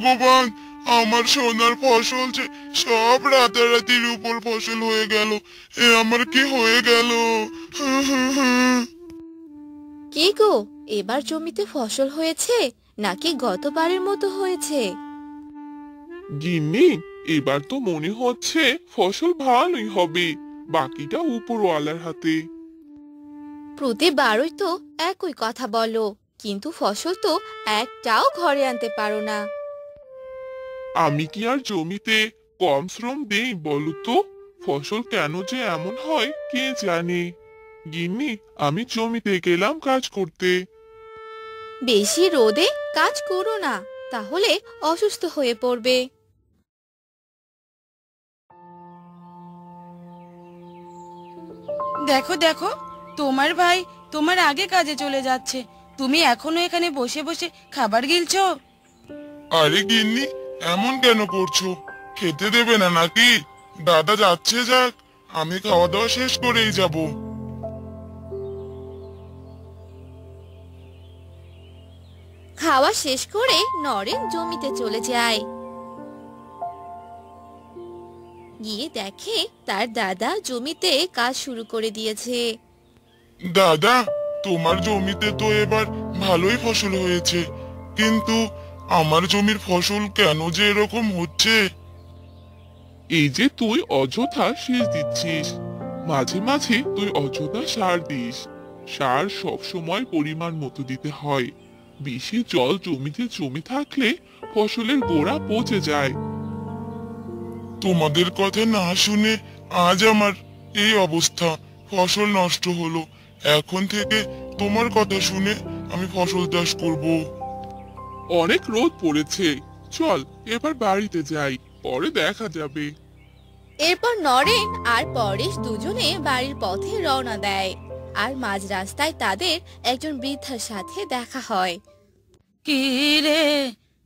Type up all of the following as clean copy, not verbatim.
ভগবান, আমার সোনার ফসল যে সব রাতারাতির উপর ফসল হয়ে গেল। এ আমার কি হয়ে গেল? কি গো, এবার জমিতে ফসল হয়েছে নাকি গতবারের মতো হয়েছে? গিন্নি, এবার তো মনে হচ্ছে ফসল ভালোই হবে। বাকিটা উপরওয়ালার হাতে। প্রতিবারই তো একই কথা বলো, কিন্তু ফসল তো একটাও ঘরে আনতে পারো না। আমি কি আর জমিতে কম শ্রম দেই বলো তো? ফসল কেন যে এমন হয় কে জানে। গিন্নি, আমি জমিতে গেলাম কাজ করতে। বেশি রোদে কাজ করো না, তাহলে অসুস্থ হয়ে পড়বে। দেখো দেখো, তোমার ভাই তোমার আগে কাজে চলে যাচ্ছে, তুমি এখনো এখানে বসে বসে খাবার গিলছো। আরে গিন্নি, এমন কেন করছো? খেতে দেবে না নাকি? দাদা যাচ্ছে যাক, আমি খাওয়া দাওয়া শেষ করেই যাব। খাওয়া শেষ করে নরেন জমিতে চলে যায়। গিয়ে দেখে তার দাদা জমিতে কাজ শুরু করে দিয়েছে। দাদা, তোমার জমিতে তো এবার ভালোই ফসল হয়েছে, কিন্তু আমার জমির ফসল কেন যে এরকম হচ্ছে? এই যে তুই অযথা সেচ দিচ্ছিস, মাঝে মাঝে তুই অযথা সার দিস। সার সব সময় পরিমাণ মতো দিতে হয়। বেশি জল জমিতে জমে থাকলে ফসলের গোড়া পচে যায়। তোমাদের কথা না শুনে আজ আমার এই অবস্থা, ফসল নষ্ট হলো। এখন থেকে তোমার কথা শুনে আমি ফসল চাষ করব। অনেক রোদ পড়েছে, চল এবার বাড়িতে যাই, পরে দেখা যাবে। এরপর নরেন আর পরেশ দুজনে বাড়ির পথে রওনা দেয়। আর মাঝ রাস্তায় তাদের একজন বৃদ্ধার সাথে দেখা হয়। কি রে,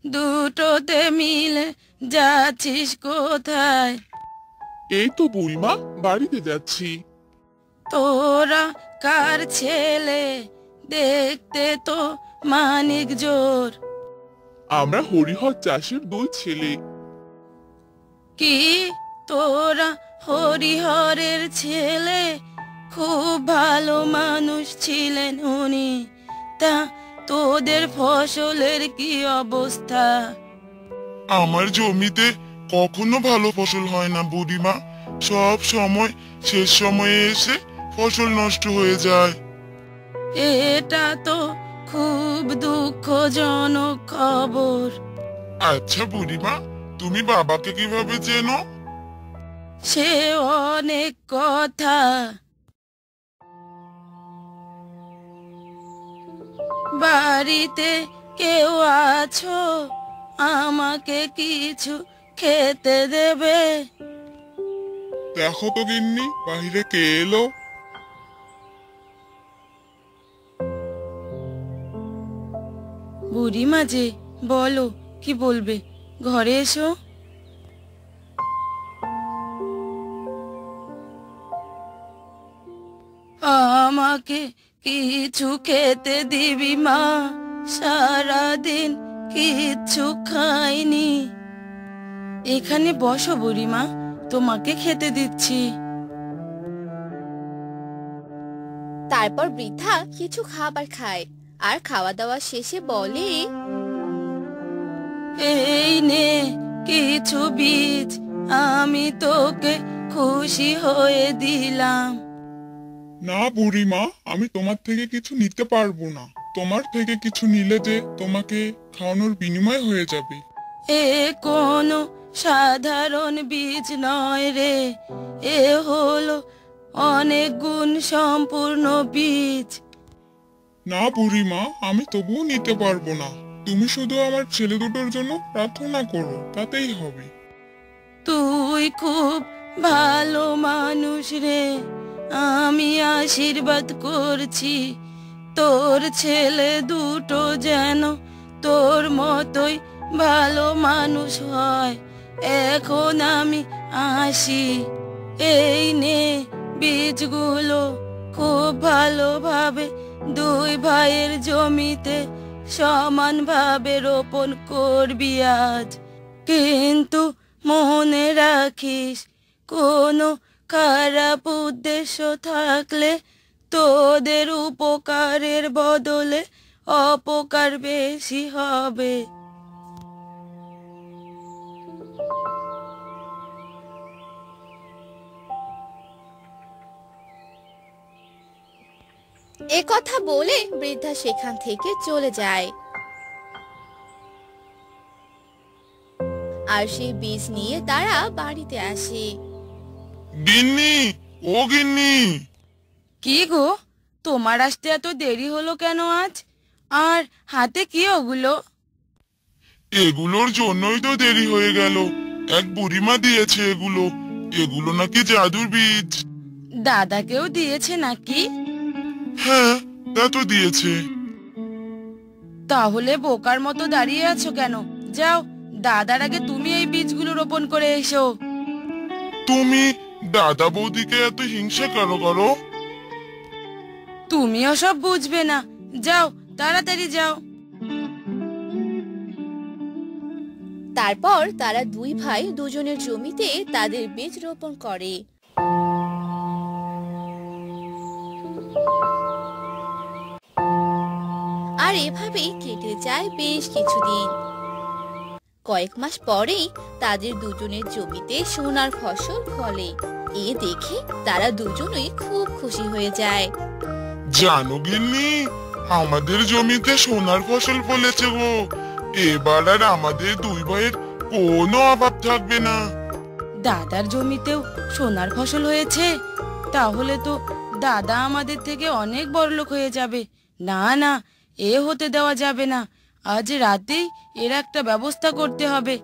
দুটোতে মিলে যাচ্ছিস কোথায়? এই তো বুড়িমা, বাড়িতে যাচ্ছি। তোরা কার ছেলে? দেখতে তো মানিক জোর। আমরা হরিহর চাষের দুই ছেলে। কি, তোরা হরিহরের ছেলে? খুব ভালো মানুষ ছিলেন উনি। তা তোদের ফসলের কি অবস্থা? আমার জমিতে কখনো ভালো ফসল হয় না বুড়িমা, সব সময় শেষ সময়ে এসে ফসল নষ্ট হয়ে যায়। এটা তো খুব দুঃখজনক খবর। আচ্ছা বুড়িমা, তুমি বাবাকে কিভাবে চেনো? সে অনেক কথা। বাড়িতে কেউ আছো? আমাকে কিছু খেতে দেবে? দেখো তো গিন্নি, বাহিরে কে এলো। বুড়িমা যে, বলো কি বলবে, ঘরে এসো। আমাকে কিছু খেতে দিবি মা? সারাদিন কিচ্ছু খাইনি। এখানে বসো বুড়িমা, তোমাকে খেতে দিচ্ছি। তারপর বৃদ্ধা কিছু খাবার খায় আর খাওয়া দাওয়া শেষে বলে, এই নে কিছু বীজ, আমি তোকে খুশি হয়ে দিলাম। না বুড়িমা, আমি তোমার থেকে কিছু নিতে পারবো না। তোমার থেকে কিছু নিলে যে তোমাকে খাওয়ানোর বিনিময় হয়ে যাবে। এ কোনো সাধারণ বীজ নয় রে, এ হলো অনেক গুণ সম্পূর্ণ বীজ। না বুড়িমা, আমি তবুও নিতে পারবো না। তুমি শুধু আমার ছেলে দুটোর জন্য প্রার্থনা করো, তাতেই হবে। তুই খুব ভালো মানুষ রে, আমি আশীর্বাদ করছি তোর ছেলে দুটো যেন তোর মতোই ভালো মানুষ হয়। এখন আমি আসি। এই নে বীজগুলো, খুব ভালোভাবে দুই ভাইয়ের জমিতে সমানভাবে রোপণ করবি আজ। কিন্তু মনে রাখিস, কোনো খারাপ উদ্দেশ্য থাকলে তোদের উপকারের বদলে অপকার বেশি হবে। এ কথা বলে বৃদ্ধা সেখান থেকে চলে যায়। আর সেই বীজ নিয়ে তারা বাড়িতে আসে। গিন্নি, ও গিন্নি, কি গো, তোমার আসতে এত দেরি হলো কেন আজ? আর হাতে কি ওগুলো? এগুলোর জন্যই তো দেরি হয়ে গেল। এক বুড়িমা দিয়েছে এগুলো। এগুলো নাকি জাদুর বীজ। দাদাকেও দিয়েছে নাকি? হ্যাঁ, তা তো দিয়েছে। তাহলে বোকার মতো দাঁড়িয়ে আছো কেন? যাও, দাদার আগে তুমি এই বীজগুলো রোপণ করে এসো। তুমি দাদা বৌদিকে এত হিংসা কেন করো? তুমিও সব বুঝবে না। যাও, তাড়াতাড়ি যাও। তারপর তারা দুই ভাই দুজনের জমিতে তাদের বীজ রোপণ করে। আর এভাবেই কেটে যায় বেশ কিছুদিন। কয়েক মাস পরেই তাদের দুজনের জমিতে সোনার ফসল ফলে। এ দেখে তারা দুজনেই খুব খুশি হয়ে যায়। জানো গিন্নি, আমাদের জমিতে সোনার ফসল ফলেছে গো। এবার আর আমাদের দুই ভাইয়ের কোনো অভাব থাকবে না। দাদার জমিতেও সোনার ফসল হয়েছে? তাহলে তো দাদা আমাদের থেকে অনেক বড়লোক হয়ে যাবে। না না, এ হতে দেওয়া যাবে না। আজ রাতেই এর একটা ব্যবস্থা করতে হবে।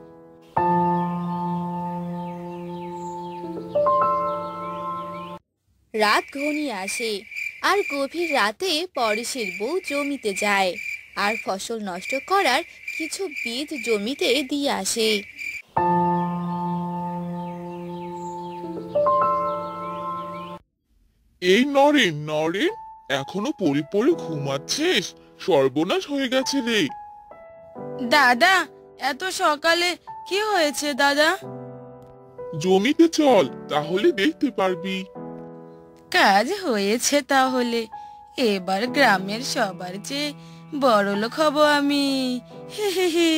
রাত ঘনিয়ে আসে আর গভীর রাতে পরেশের বউ জমিতে যায় আর ফসল নষ্ট করার কিছু বীজ জমিতে দিয়ে আসে। এই নরেন, নরেন, এখনো পড়ে পড়ে ঘুমাচ্ছিস? সর্বনাশ হয়ে গেছে রে। দাদা, এত সকালে কি হয়েছে দাদা? জমিতে চল, তাহলে দেখতে পারবি। কাজ হয়েছে তাহলে। এবার গ্রামের সবার চেয়ে বড়লোক হব আমি। হি হি হি।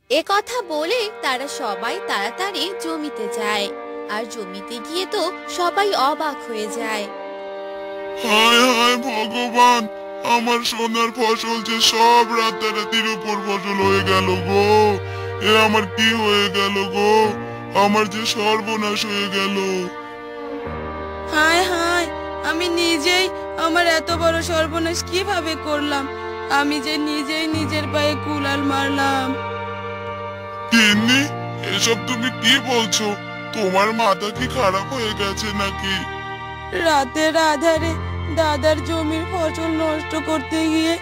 এ কথা বলে তারা সবাই তাড়াতাড়ি জমিতে যায়। আর জমিতে গিয়ে তো সবাই অবাক হয়ে যায়। হায় হায় ভগবান, আমার সোনার ফসল যে সব রাতারাতির উপর ফসল হয়ে গেল গো। এ আমার কি হয়ে গেল গো? আমার যে সর্বনাশ হয়ে গেল। হায় হায়, আমি নিজেই আমার এত বড় সর্বনাশ কিভাবে করলাম? আমি যে নিজেই নিজের পায়ে কুড়াল মারলাম। গিন্নি, এসব তুমি কি বলছো? তোমার মাথা কি খারাপ হয়ে গেছে নাকি? রাতের আধারে দাদার জমির ফসল নষ্ট করতে গিয়ে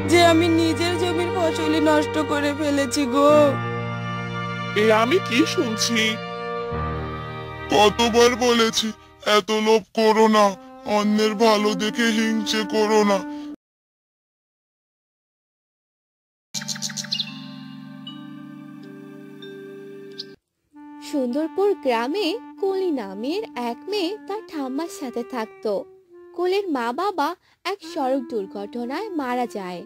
যে আমি নিজের জমির ফসলই নষ্ট করে ফেলেছি গো। এ আমি কি শুনছি? কতবার বলেছি এত লোভ করো না, অন্যের ভালো দেখে হিংসে করো না। সুন্দরপুর গ্রামে কলি নামের এক মেয়ে তার ঠাম্মার সাথে থাকতো। কলির মা বাবা এক সড়ক দুর্ঘটনায় মারা যায়।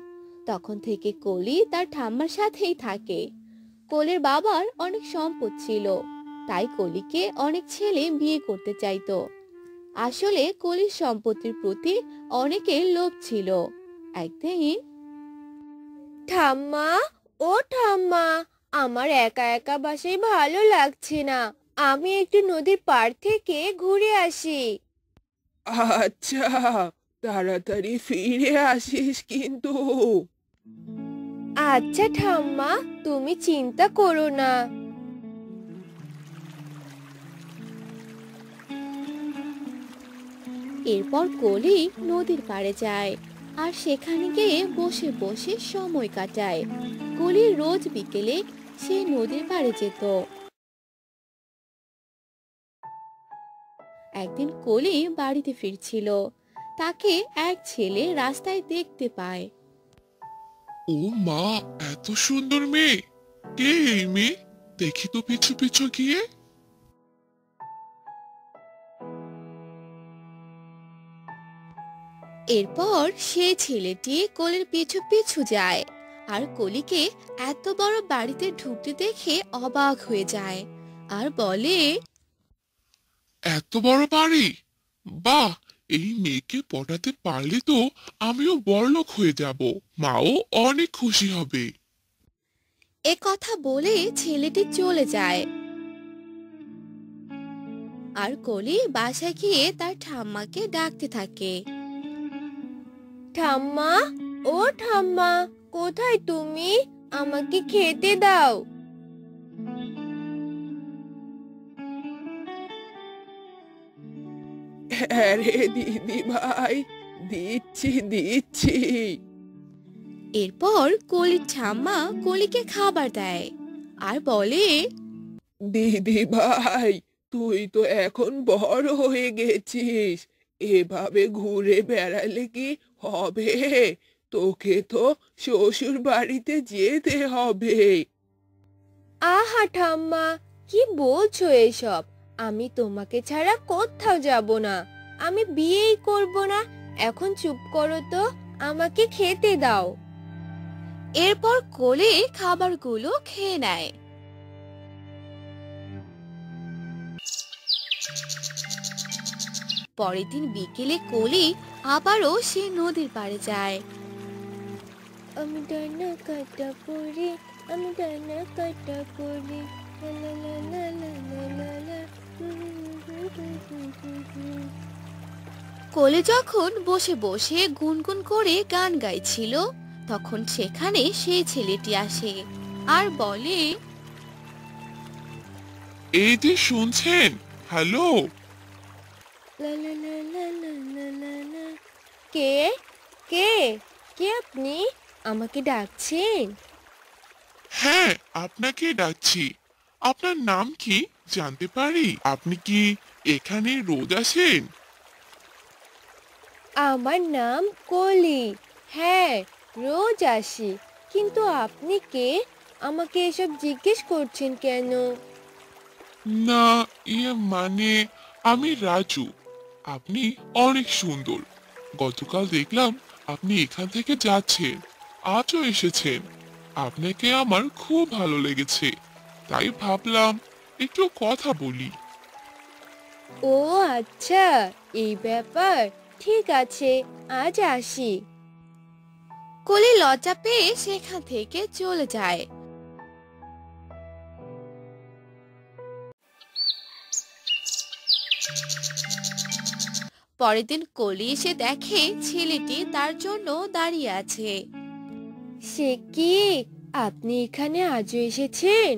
তখন থেকে কলি তার ঠাম্মার সাথেই থাকে। কলির বাবার অনেক সম্পদ ছিল, তাই কলিকে অনেক ছেলে বিয়ে করতে চাইতো। আসলে কলির সম্পত্তির প্রতি অনেকের লোভ ছিল। একদিন, ঠাম্মা, ও ঠাম্মা, আমার একা একা বাসায় ভালো লাগছে না। আমি একটু নদীর পাড় থেকে ঘুরে আসি। আচ্ছা, তাড়াতাড়ি ফিরে আসিস কিন্তু। আচ্ছা ঠাম্মা, তুমি চিন্তা করো না। এরপর কলি নদীর পাড়ে যায় আর সেখানে গিয়ে বসে বসে সময় কাটায়। কলি রোজ বিকেলে সে নদীর পাড়ে যেত। একদিন কলি বাড়িতে ফিরছিল। তাকে এক ছেলে রাস্তায় দেখতে পায়। ও মা, এত সুন্দর মেয়ে! কে এই মেয়ে? দেখি তো পিছু পিছু গিয়ে। এরপর সেই ছেলেটি কোলের পিছু পিছু যায় আর কলিকে এত বড় বাড়িতে ঢুকতে দেখে অবাক হয়ে যায় আর বলে, এত বড় বাড়ি! বাহ, এই মেয়েকে পটাতে পারলে তো আমিও বড়লোক হয়ে যাব। মাও অনেক খুশি হবে। এ কথা বলে ছেলেটি চলে যায়। আর কলি বাসায় গিয়ে তার ঠাম্মাকে ডাকতে থাকে। ঠাম্মা, ও ঠাম্মা, কোথায় তুমি? আমাকে খেতে দাও। হ্যাঁ রে দিদি ভাই, দিচ্ছি দিচ্ছি। এরপর কলির ঠাম্মা কলিকে খাবার দেয় আর বলে, দিদি ভাই, তুই তো এখন বড় হয়ে গেছিস, এভাবে ঘুরে বেড়ালে কি হবে? তোকে তো শ্বশুর বাড়িতে যেতে হবে। আহা ঠাম্মা, কি বলছো এসব? আমি তোমাকে ছাড়া কোথাও যাব না। আমি বিয়েই করব না। এখন চুপ করো তো, আমাকে খেতে দাও। এরপর কোলে খাবারগুলো খেয়ে নেয়। পরের দিন বিকেলে কলি আবারও সে নদীর পাড়ে যায়। আমি ডানা কাটা পড়ি, আমি ডানা কাটা পড়ি, লা লা লা লা লা লা লা। কোলে যখন বসে বসে গুনগুন করে গান গাইছিল তখন সেখানে সেই ছেলেটি আসে আর বলে, এই যে শুনছেন, হ্যালো। লা লা লা লা লা লা লা লা। কে কে কে আপনি? আমাকে ডাকছেন? হ্যাঁ, আপনাকে ডাকছি। আপনার নাম কি জানতে পারি? আপনি কি এখানে রোজ আসেন? আমার নাম কলি। হ্যাঁ, রোজ আসি। কিন্তু আপনি কে? আমাকে এসব জিজ্ঞেস করছেন কেন? না, মানে আমি রাজু। আপনি অনেক সুন্দর। গতকাল দেখলাম আপনি এখান থেকে যাচ্ছেন, আজও এসেছেন। আপনাকে আমার খুব ভালো লেগেছে, তাই ভাবলাম একটু কথা বলি। ও আচ্ছা, এই ব্যাপার। ঠিক আছে, আজ আসি। কলি লজ্জা পেয়ে সেখান থেকে চলে যায়। পরের দিন কলি এসে দেখে ছেলেটি তার জন্য দাঁড়িয়ে আছে। সে কি, আপনি এখানে আজও এসেছেন?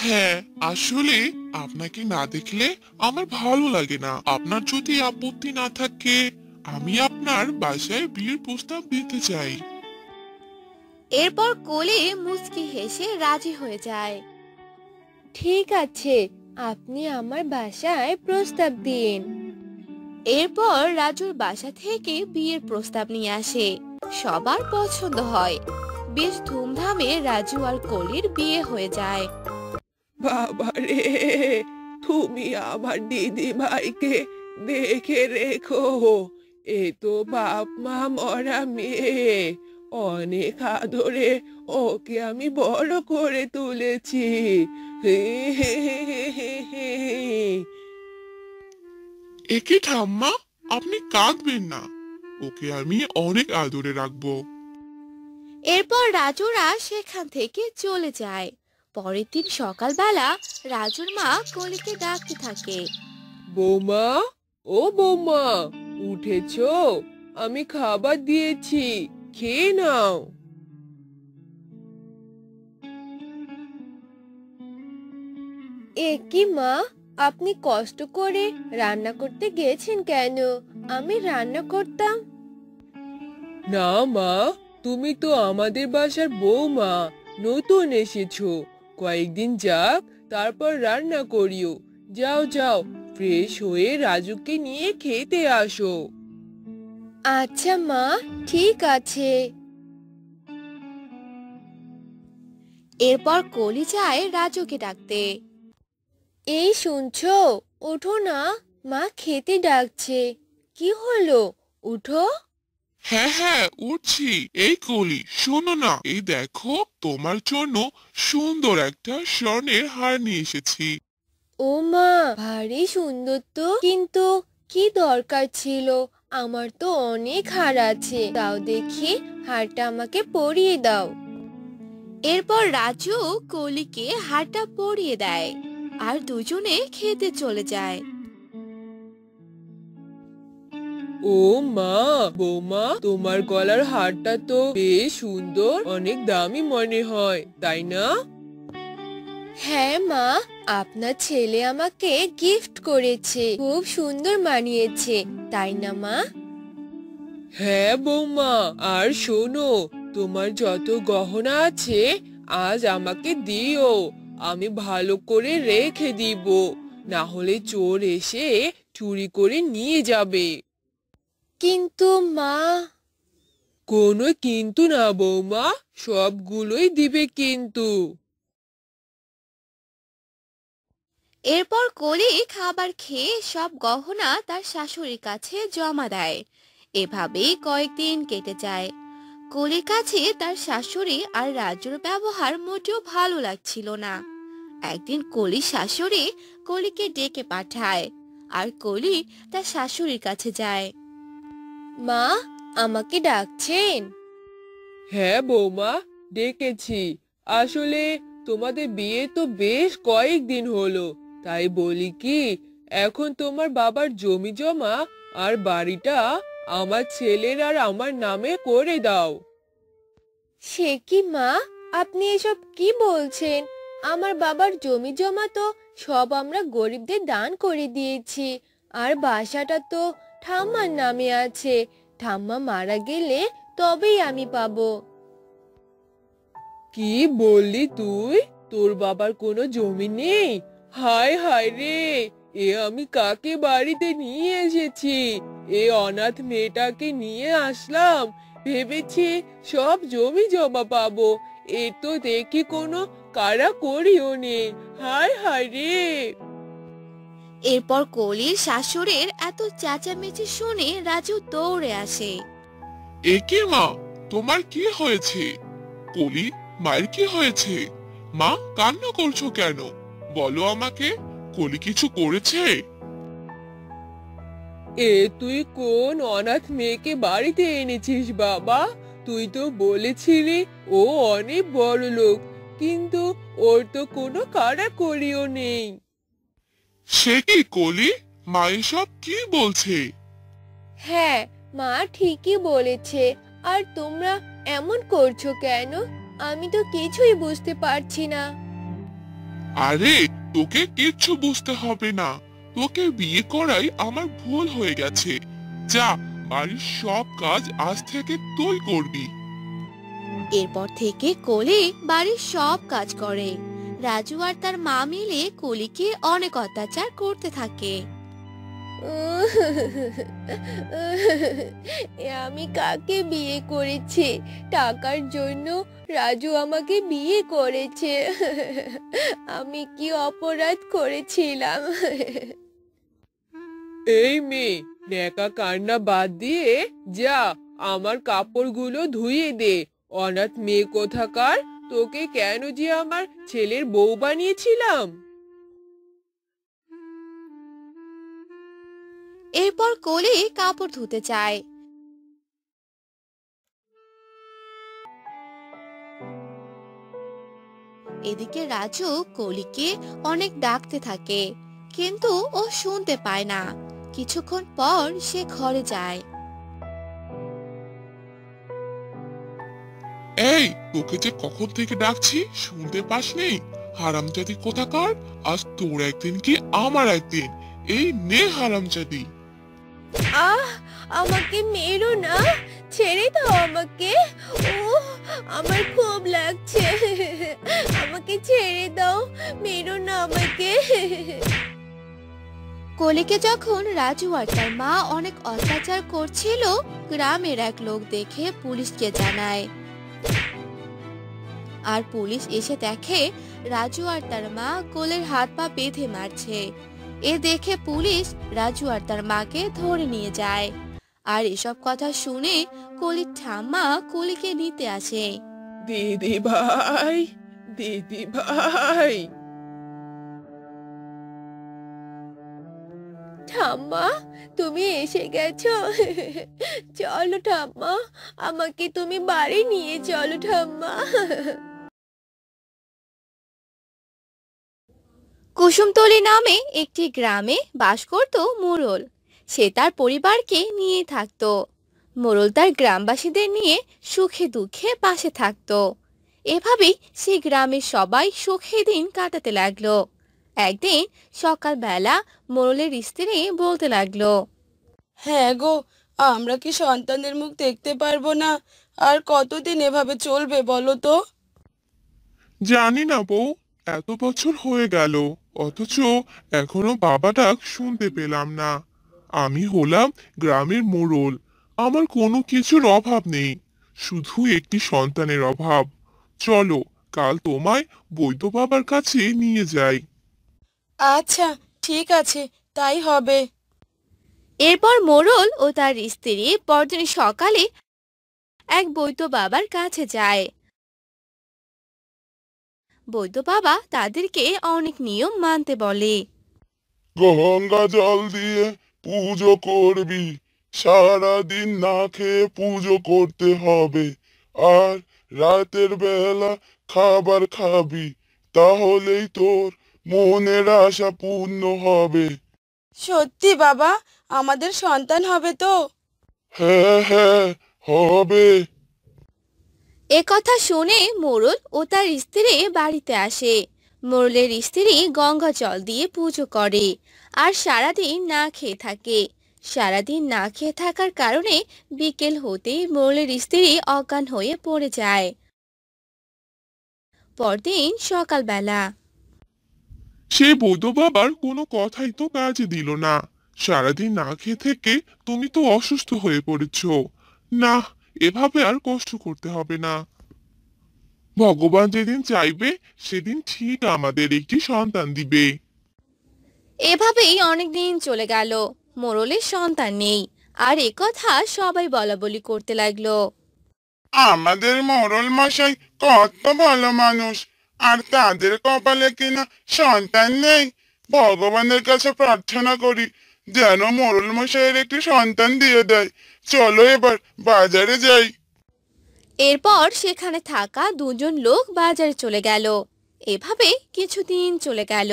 হ্যাঁ, আসলে আপনাকে না দেখলে আমার ভালো লাগে না। আপনার যদি আপত্তি না থাকে, আমি আপনার বাসায় বিয়ের প্রস্তাব দিতে চাই। এরপর কোলে মুচকি হেসে রাজি হয়ে যায়। ঠিক আছে, আপনি আমার বাসায় প্রস্তাব দিন। এরপর রাজুর বাসা থেকে বিয়ের প্রস্তাব নিয়ে আসে। সবার পছন্দ হয়। বেশ ধুমধামে রাজু আর কলির বিয়ে হয়ে যায়। বাবা রে, তুমি আমার দিদি ভাইকে দেখে রেখো। এ তো বাপ মা মরা মেয়ে। অনেক আদরে ওকে আমি বড় করে তুলেছি। হে হে হে হে হে হে। একে ঠাম্মা, আপনি কাঁদবেন না। ওকে আমি অনেক আদরে রাখবো। এরপর রাজুরা সেখান থেকে চলে যায়। পরের দিন সকালবেলা রাজুর মা কলিকে ডাকতে থাকে। বৌমা, ও বৌমা, উঠেছো? আমি খাবার দিয়েছি, খেয়ে নাও। এ কি মা, আপনি কষ্ট করে রান্না করতে গেছেন কেন? আমি রান্না করতাম। না মা, তুমি তো আমাদের বাসার বৌমা, নতুন এসেছো। কয়েকদিন যাক, তারপর রান্না করিও। যাও যাও, ফ্রেশ হয়ে রাজুকে নিয়ে খেতে আসো। আচ্ছা মা, ঠিক আছে। এরপর কলি যায় রাজুকে ডাকতে। এই শুনছো, ওঠো না, মা খেতে ডাকছে। কি হলো, উঠো। হ্যাঁ হ্যাঁ উঠছি। এই কলি, শোনো না, এই দেখো তোমার জন্য সুন্দর একটা স্বর্ণের হার নিয়ে এসেছি। ও মা, ভারী সুন্দর তো, কিন্তু কি দরকার ছিল? আমার তো অনেক হার আছে, দাও দেখি, হারটা আমাকে পরিয়ে দাও। এরপর রাজু কলিকে হারটা পরিয়ে দেয় আর দুজনে খেতে চলে যায়। ও মা, বৌমা, তোমার গলার হারটা তো বেশ সুন্দর, অনেক দামি মনে হয়, তাই না? হ্যাঁ মা, আপনার ছেলে আমাকে গিফট করেছে, খুব সুন্দর মানিয়েছে, তাই না মা? হ্যাঁ বৌমা, আর শোনো, তোমার যত গহনা আছে আজ আমাকে দিও, আমি ভালো করে রেখে দিব, না হলে চোর এসে চুরি করে নিয়ে যাবে। কিন্তু মা। কোনো কিন্তু না বৌমা, সবগুলোই দিবে কিন্তু। এরপর কলি খাবার খেয়ে সব গহনা তার শাশুড়ির কাছে জমা দেয়। এভাবেই কয়েকদিন কেটে যায়। কলির কাছে তার শাশুড়ি আর রাজুর ব্যবহার মোটেও ভালো লাগছিল না। একদিন কলির শাশুড়ি কলিকে ডেকে পাঠায় আর কলি তার শাশুড়ির কাছে যায়। মা, আমাকে ডাকছেন? হ্যাঁ বৌমা, ডেকেছি। আসলে তোমাদের বিয়ে তো বেশ কয়েকদিন হলো, তাই বলি কি, এখন তোমার বাবার জমি জমা আর বাড়িটা আমার ছেলের আর আমার নামে করে দাও। সে কি মা, আপনি এসব কি বলছেন? আমার বাবার জমি জমা তো সব আমরা গরিবদের দান করে দিয়েছি, আর বাসাটা তো ঠাম্মার নামে আছে, ঠাম্মা মারা গেলে তবেই আমি পাবো। কি বললি তুই? তোর বাবার কোনো জমি নেই? হায় হায় রে, এ আমি কাকে বাড়িতে নিয়ে এসেছি? এ অনাথ মেয়েটাকে নিয়ে আসলাম, ভেবেছি সব জমি জমা পাবো, এ তো দেখি কোনো কারা করিও নেই। হায় হায় রে। এরপর কলির শাশুড়ির এত চেঁচামেচি শুনে রাজু দৌড়ে আসে। এ কি মা, তোমার কি হয়েছে? কলি, মায়ের কি হয়েছে? মা, কান্না করছো কেন? বলো আমাকে, কলি কিছু করেছে? এ তুই কোন অনাথ মেয়েকে বাড়িতে এনেছিস বাবা? তুই তো বলেছিলি ও অনেক বড় লোক, কিন্তু ওর তো কোনো কাড়াকড়িও নেই। সে কি কলি, মা এসব কি বলছে? হ্যাঁ, মা ঠিকই বলেছে। আর তোমরা এমন করছো কেন? আমি তো কিছুই বুঝতে পারছি না। আরে, তোকে কিচ্ছু বুঝতে হবে না, তোকে বিয়ে করাই আমার ভুল হয়ে গেছে। যা, বাড়ির সব কাজ আজ থেকে তুই করবি। এরপর থেকে কলি বাড়ির সব কাজ করে। রাজু আর তার মা মিলে কলিকে অনেক অত্যাচার করতে থাকে। আমি কাকে বিয়ে করেছি? টাকার জন্য রাজু আমাকে বিয়ে করেছে। আমি কি অপরাধ করেছিলাম? এই মেয়ে, ন্যাকা কান্না বাদ দিয়ে যা, আমার কাপড়গুলো ধুয়ে দে। অনাথ মেয়ে কোথাকার, তোকে কেন যে আমার ছেলের বউ বানিয়েছিলাম। এরপর কলি কাপড় ধুতে চায়। এদিকে রাজু কলিকে অনেক ডাকতে থাকে, কিন্তু ও শুনতে পায় না। কিছুক্ষণ পর সে ঘরে যায়। এই, তোকে যে কখন থেকে ডাকছি, শুনতে পাসনি? হারামজাদি কোথাকার, আজ তোর একদিন কি আমার একদিন। এই নে হারামজাদি। আহ, আমাকে মেরো না, ছেড়ে দাও আমাকে। ও, আমার খুব লাগছে, আমাকে ছেড়ে দাও, মেরো না আমাকে। কলিকে যখন রাজু আর তার মা অনেক অত্যাচার করছিল, গ্রামের এক লোক দেখে পুলিশকে জানায়। আর পুলিশ এসে দেখে রাজু আর তার মা কোলের হাত পা বেঁধে মারছে। এ দেখে পুলিশ রাজু আর তার মাকে ধরে নিয়ে যায়। আর এসব কথা শুনে কলির ঠাম্মা কলিকে নিতে আসে। দিদি ভাই, দিদি ভাই। ঠাম্মা, তুমি এসে গেছো? চলো ঠাম্মা, আমাকে তুমি বাড়ি নিয়ে চলো ঠাম্মা। কুসুমতলি নামে একটি গ্রামে বাস করত মোড়ল। সে তার পরিবারকে নিয়ে থাকতো। মোড়ল তার গ্রামবাসীদের নিয়ে সুখে দুঃখে পাশে থাকতো। এভাবেই সে গ্রামের সবাই সুখে দিন কাটাতে লাগলো। একদিন সকালবেলা মোড়লের স্ত্রী বলতে লাগলো, হ্যাঁ গো, আমরা কি সন্তানের মুখ দেখতে পারবো না? আর কতদিন এভাবে চলবে বলো তো? জানি না বউ, এত বছর হয়ে গেল অথচ এখনো বাবা ডাক শুনতে পেলাম না। আমি হলাম গ্রামের মোড়ল, আমার কোনো কিছুর অভাব নেই, শুধু একটি সন্তানের অভাব। চলো কাল তোমায় বৈদ্য বাবার কাছে নিয়ে যাই। আচ্ছা, ঠিক আছে, তাই হবে। এরপর মোড়ল ও তার স্ত্রী পরদিন সকালে এক বৈদ্য বাবার কাছে যায়। বৈদ্য বাবা তাদেরকে অনেক নিয়ম মানতে বলে। গঙ্গা জল দিয়ে পুজো করবি, সারাদিন না খেয়ে পুজো করতে হবে, আর রাতের বেলা খাবার খাবি, তাহলেই তোর মনের আশা পূর্ণ হবে। সত্যি বাবা, আমাদের সন্তান হবে তো? হ্যাঁ হ্যাঁ, হবে। এ কথা শুনে মোড়ল ও তার স্ত্রী বাড়িতে আসে। মোড়লের স্ত্রী গঙ্গা জল দিয়ে পুজো করে আর সারাদিন না খেয়ে থাকে। সারাদিন না খেয়ে থাকার কারণে বিকেল হতেই মোড়লের স্ত্রী অজ্ঞান হয়ে পড়ে যায়। পরদিন সকালবেলা সে বৈদ্য বাবার কোনো কথাই তো কাজে দিল না। সারাদিন না খেয়ে থেকে তুমি তো অসুস্থ হয়ে পড়েছ। না, এভাবে আর কষ্ট করতে হবে না। ভগবান যেদিন চাইবে সেদিন ঠিক আমাদের একটি সন্তান দিবে। এভাবেই অনেকদিন চলে গেল। মোড়লের সন্তান নেই, আর এ কথা সবাই বলাবলি করতে লাগলো। আমাদের মোড়ল মশাই কত ভালো মানুষ, আর তাদের কপালে কিনা সন্তান নেই। ভগবানের কাছে প্রার্থনা করি যেন মোড়ল মশাইয়ের একটি সন্তান দিয়ে দেয়। চলো এবার বাজারে যাই। এরপর সেখানে থাকা দুজন লোক বাজারে চলে গেল। এভাবে কিছুদিন চলে গেল।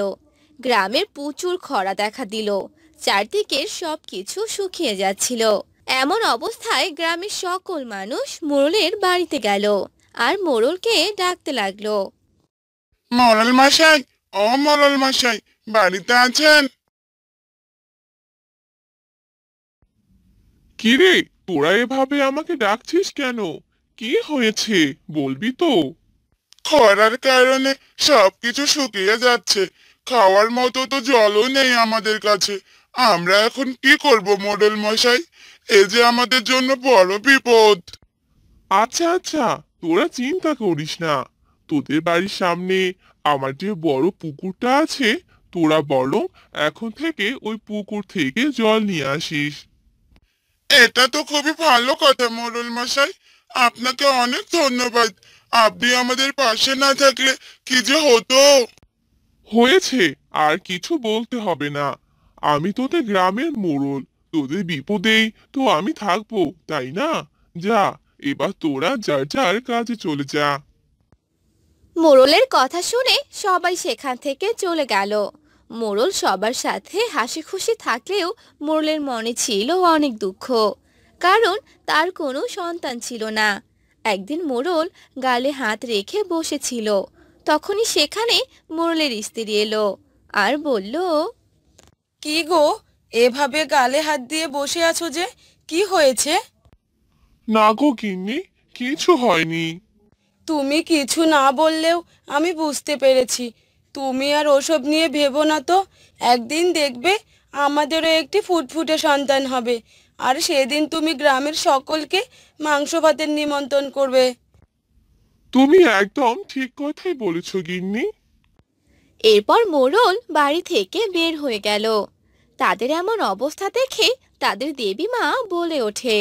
গ্রামের প্রচুর খরা দেখা দিল। চারদিকের সবকিছু শুকিয়ে যাচ্ছিল। এমন অবস্থায় গ্রামের সকল মানুষ মোড়লের বাড়িতে গেল আর মোড়লকে ডাকতে লাগলো। মোড়ল মশাই, ও মোড়ল মশাই, বাড়িতে আছেন? কিরে, তোরা এভাবে আমাকে ডাকছিস কেন? কি হয়েছে বলবি তো? খরার কারণে সবকিছু শুকিয়ে যাচ্ছে, খাওয়ার মতো তো জলও নেই আমাদের কাছে। আমরা এখন কি করব মোড়ল মশাই? এ যে আমাদের জন্য বড় বিপদ। আচ্ছা আচ্ছা, তোরা চিন্তা করিস না। তোদের বাড়ির সামনে আমার যে বড় পুকুরটা আছে, তোরা বরং এখন থেকে ওই পুকুর থেকে জল নিয়ে আসিস। এটা তো খুবই ভালো কথা মোড়ল মশাই, আপনাকে অনেক ধন্যবাদ। আপনি আমাদের পাশে না থাকলে কি যে হতো। হয়েছে, আর কিছু বলতে হবে না। আমি তোদের গ্রামের মোড়ল, তোদের বিপদেই তো আমি থাকবো, তাই না? যা, এবার তোরা যার যার কাজে চলে যা। মোড়লের কথা শুনে সবাই সেখান থেকে চলে গেল। মোড়ল সবার সাথে হাসি খুশি থাকলেও মোড়লের মনে ছিল অনেক দুঃখ, কারণ তার কোনো সন্তান ছিল না। একদিন মোড়ল গালে হাত রেখে বসেছিল। তখনই সেখানে মোড়লের স্ত্রী এলো আর বলল, কি গো, এভাবে গালে হাত দিয়ে বসে আছো যে? কি হয়েছে? না গো গিন্নি, কিছু হয়নি। তুমি কিছু না বললেও আমি বুঝতে পেরেছি। তুমি আর ওসব নিয়ে ভেবো না তো। একদিন দেখবে আমাদেরও একটি ফুটফুটে সন্তান হবে, আর সেদিন তুমি গ্রামের সকলকে মাংস ভাতের নিমন্ত্রণ করবে। তুমি একদম ঠিক কথাই বলেছো গিন্নি। এরপর মোড়ল বাড়ি থেকে বের হয়ে গেল। তাদের এমন অবস্থা দেখে তাদের দেবী মা বলে ওঠে,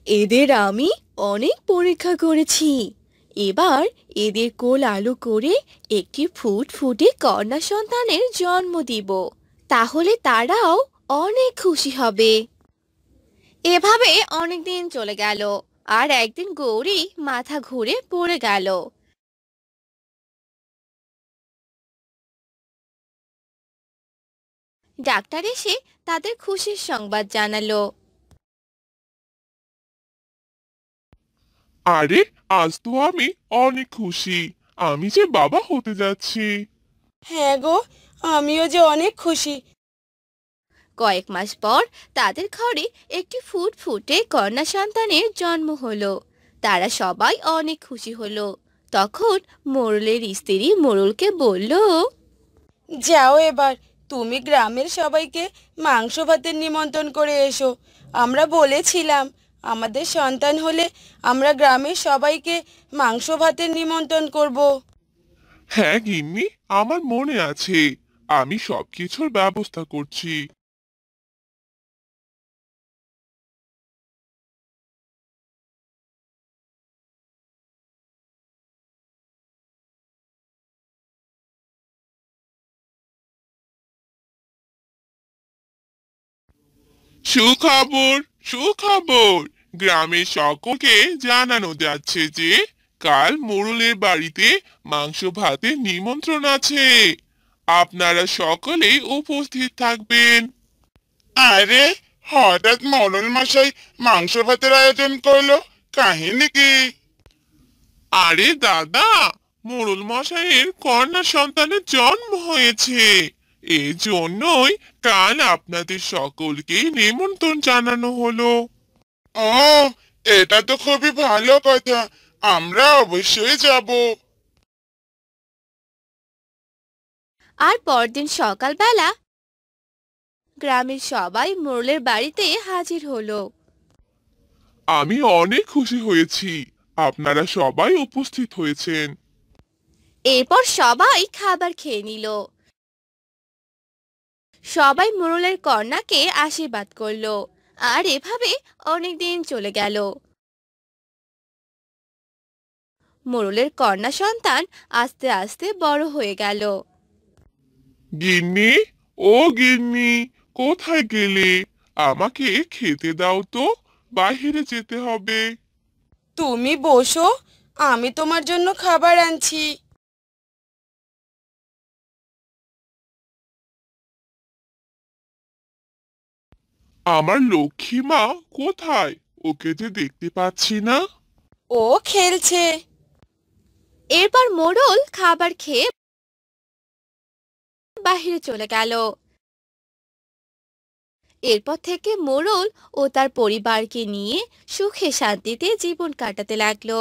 এদের আমি অনেক পরীক্ষা করেছি, এবার এদের কোল আলো করে একটি ফুটফুটে কন্যা সন্তানের জন্ম দিব, তাহলে তারাও অনেক খুশি হবে। এভাবে অনেক দিন চলে গেল, আর একদিন গৌরী মাথা ঘুরে পড়ে গেল। ডাক্তার এসে তাদের খুশির সংবাদ জানালো। আরে আজ তো আমি অনেক খুশি, আমি যে বাবা হতে যাচ্ছি। হ্যাঁ গো, আমিও যে অনেক খুশি। কয়েক মাস পর তাদের ঘরে একটি ফুটফুটে কন্যা সন্তানের জন্ম হলো। তারা সবাই অনেক খুশি হলো। তখন মোড়লের স্ত্রী মোড়লকে বলল, যাও এবার তুমি গ্রামের সবাইকে মাংস ভাতের নিমন্ত্রণ করে এসো। আমরা বলেছিলাম আমাদের সন্তান হলে আমরা গ্রামের সবাইকে মাংস ভাতের নিমন্ত্রণ করব। হ্যাঁ গিন্নি, আমার মনে আছে, আমি সবকিছুর ব্যবস্থা করছি। সুখবর, সুখবর, গ্রামের সকলকে জানানো যাচ্ছে যে কাল মোড়লের বাড়িতে মাংস ভাতের নিমন্ত্রণ আছে। আপনারা সকলেই উপস্থিত থাকবেন। আরে, হঠাৎ মরণ মশাই মাংস ভাতের আয়োজন করলো, কাহিনী কি? আরে দাদা, মোড়ল মশাইয়ের কন্যা সন্তানের জন্ম হয়েছে, এই জন্যই কাল আপনাদের সকলকে নিমন্ত্রণ জানানো হলো। ও, এটা তো খুবই ভালো কথা, আমরা অবশ্যই যাব। আর পরদিন সকালবেলা গ্রামের সবাই মোড়লের বাড়িতে হাজির হলো। আমি অনেক খুশি হয়েছি, আপনারা সবাই উপস্থিত হয়েছেন। এরপর সবাই খাবার খেয়ে নিল। সবাই মোড়লের কন্যাকে আশীর্বাদ করলো। আর এভাবে অনেক দিন চলে গেল। মোড়লের কন্যা সন্তান আস্তে আস্তে বড় হয়ে গেল। গিন্নি, ও গিন্নি, কোথায় গেলে? আমাকে খেতে দাও তো, বাইরে যেতে হবে। তুমি বসো, আমি তোমার জন্য খাবার আনছি। আমার লক্ষ্মী মা কোথায়? ওকে যে দেখতে পাচ্ছি না। ও খেলছে। এরপর মোড়ল খাবার খেয়ে বাহিরে চলে গেল। এরপর থেকে মোড়ল ও তার পরিবারকে নিয়ে সুখে শান্তিতে জীবন কাটাতে লাগলো।